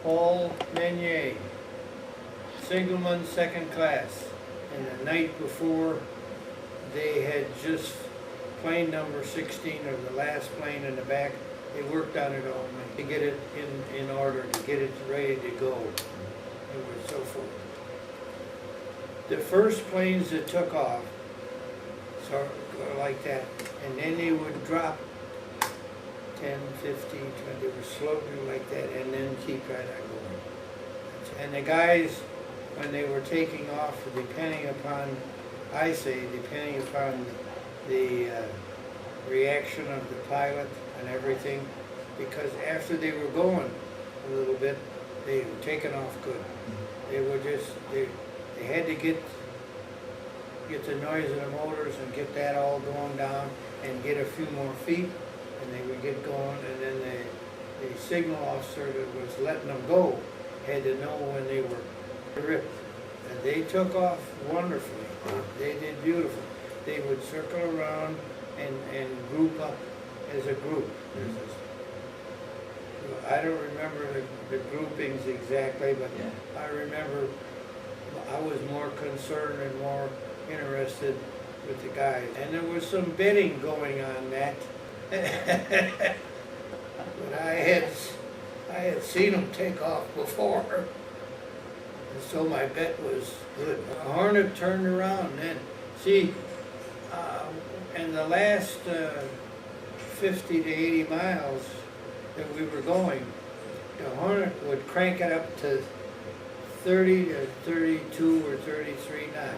Meunier, signalman, second class. And the night before, they had just plane number 16, or the last plane in the back. They worked on it all night to get it in order, to get it ready to go, and so forth. The first planes that took off, so like that, and then they would drop 10, 15, 20, they were slowly like that, and then keep right on going. And the guys, when they were taking off, depending upon, depending upon the reaction of the pilot and everything, because after they were going a little bit, they were taking off good. They were just, they had to get the noise of the motors and get that all going down and get a few more feet, and they would get going, and then the signal officer that was letting them go had to know when they were ripped. And they took off wonderfully. They did beautiful. They would circle around and group up as a group. I don't remember the groupings exactly, but I remember I was more concerned and more interested with the guys. And there was some betting going on that. But I had seen them take off before. And so my bet was good. The Hornet turned around then. See, in the last 50 to 80 miles that we were going, the Hornet would crank it up to 30 to 32 or 33 knots,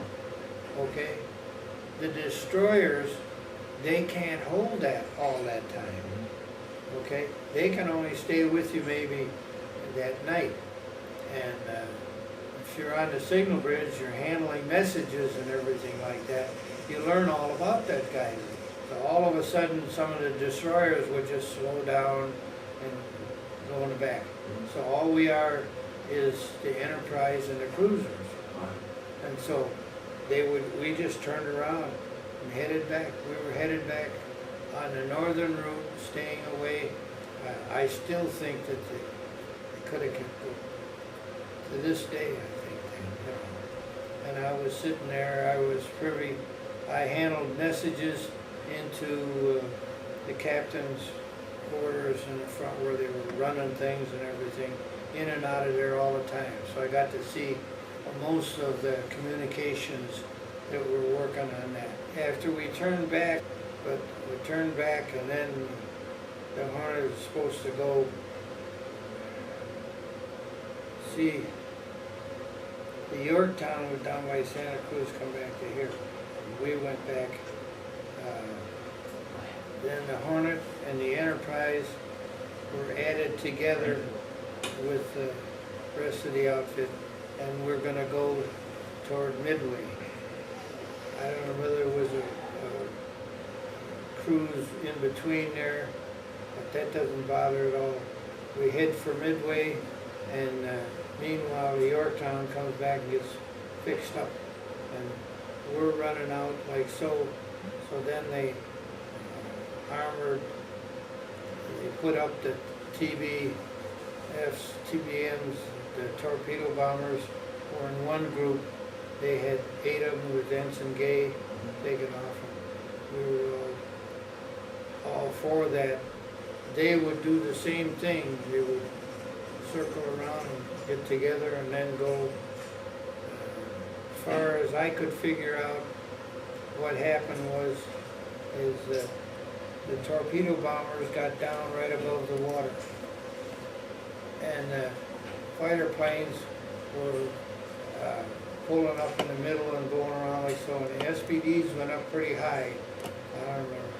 okay? The destroyers, they can't hold that all that time, okay? They can only stay with you maybe that night. And if you're on the signal bridge, you're handling messages and everything like that, you learn all about that guy. So all of a sudden, some of the destroyers would just slow down and go in the back. So all we are is the Enterprise and the cruisers. And so we just turned around and headed back. We were headed back on the northern route, staying away. I still think that they could have kept going. To this day, I think they, and I was sitting there, I was privy, I handled messages into the captain's quarters in the front where they were running things and everything, in and out of there all the time. So I got to see most of the communications that were working on that. After we turned back, and then the Hornet was supposed to go see the Yorktown was down by Santa Cruz, come back to here. We went back. Then the Hornet and the Enterprise were added together with the rest of the outfit, and we're going to go toward Midway. I don't know whether it was a cruise in between there, but that doesn't bother at all. We head for Midway, and meanwhile the Yorktown comes back and gets fixed up, and we're running out like so. So then they armored, they put up the TBMs, the torpedo bombers were in one group. They had 8 of them with Ensign Gay taken off. We were all for that. They would do the same thing. They would circle around and get together and then go. As far as I could figure out, what happened is that the torpedo bombers got down right above the water, and the fighter planes were pulling up in the middle and going around like so, and the SPDs went up pretty high. I don't remember,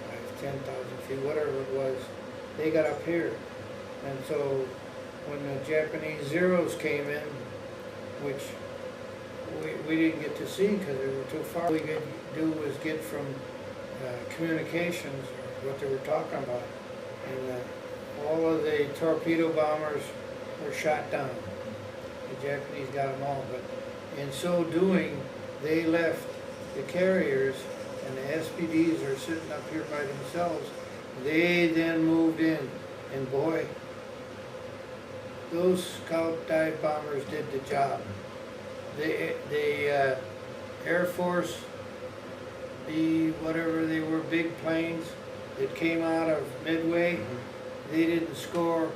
like 10,000 feet, whatever it was. They got up here, and so when the Japanese Zeros came in, which we didn't get to see because they were too far. All we could do was get from communications what they were talking about, and all of the torpedo bombers were shot down. The Japanese got them all, but in so doing, they left the carriers, and the SPDs are sitting up here by themselves. They then moved in, and boy, those Scout dive bombers did the job. The Air Force, the whatever they were, big planes that came out of Midway, they didn't score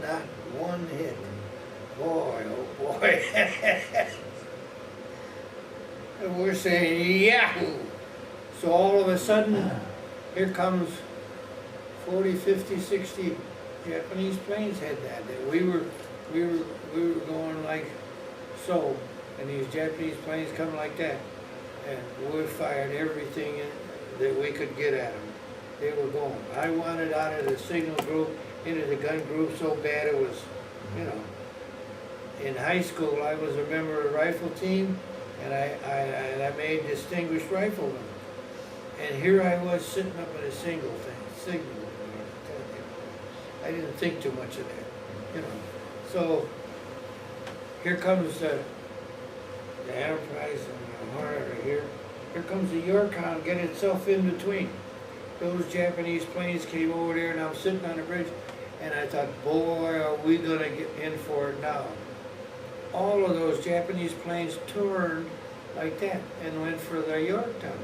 not one hit. Boy, oh boy. And we're saying, Yahoo! So all of a sudden, here comes 40, 50, 60 Japanese planes had that. We were going like so, and these Japanese planes come like that, and we fired everything that we could get at them. They were going. I wanted out of the signal group into the gun group so bad it was, you know. In high school, I was a member of the rifle team, and I made distinguished riflemen. And here I was sitting up in a signal. I didn't think too much of that, you know. So here comes the Enterprise and the Hornet are here. Here comes the Yorktown, get itself in between. Those Japanese planes came over there, and I'm sitting on the bridge, and I thought, boy, are we gonna get in for it now. All of those Japanese planes turned like that and went for the Yorktown.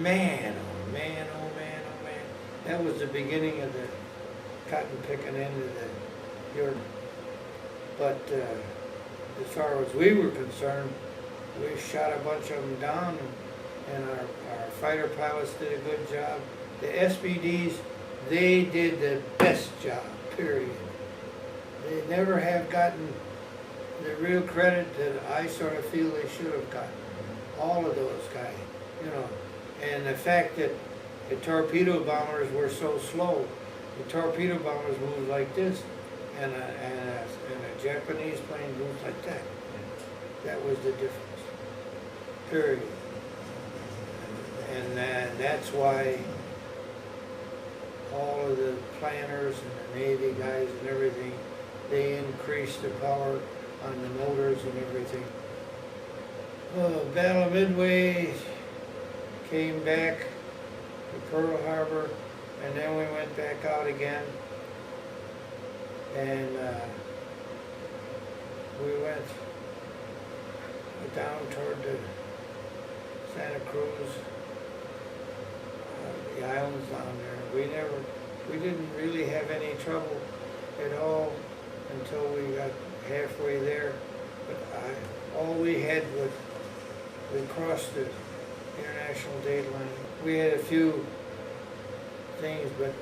Man, oh man, oh man, oh man. That was the beginning of the cotton picking end of the York. But as far as we were concerned, we shot a bunch of them down, and our fighter pilots did a good job. The SBDs, they did the best job, period. They never have gotten the real credit that I sort of feel they should have gotten. All of those guys, you know. And the fact that the torpedo bombers were so slow, the torpedo bombers moved like this, and a Japanese plane moved like that. That was the difference, period. And that's why all of the planners and the Navy guys and everything, they increased the power on the motors and everything. Well, Battle of Midway, came back to Pearl Harbor, and then we went back out again, and we went down toward the Santa Cruz, the islands down there. We didn't really have any trouble at all until we got halfway there, but all we had was, we crossed the international date line. We had a few things, but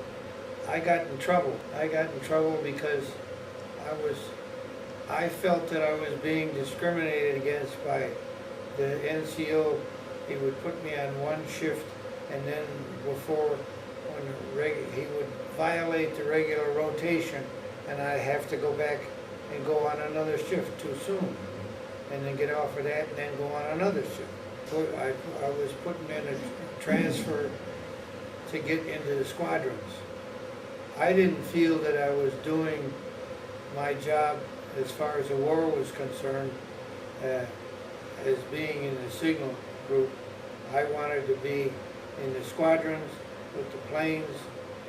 I got in trouble. I got in trouble because I felt that I was being discriminated against by the NCO. He would put me on one shift, and then he would violate the regular rotation, and I'd have to go back and go on another shift too soon, and then get off of that and then go on another shift. So I was putting in a transfer to get into the squadrons. I didn't feel that I was doing my job as far as the war was concerned as being in the signal group. I wanted to be in the squadrons with the planes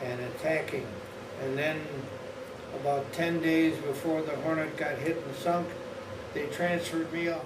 and attacking. And then about 10 days before the Hornet got hit and sunk, they transferred me off.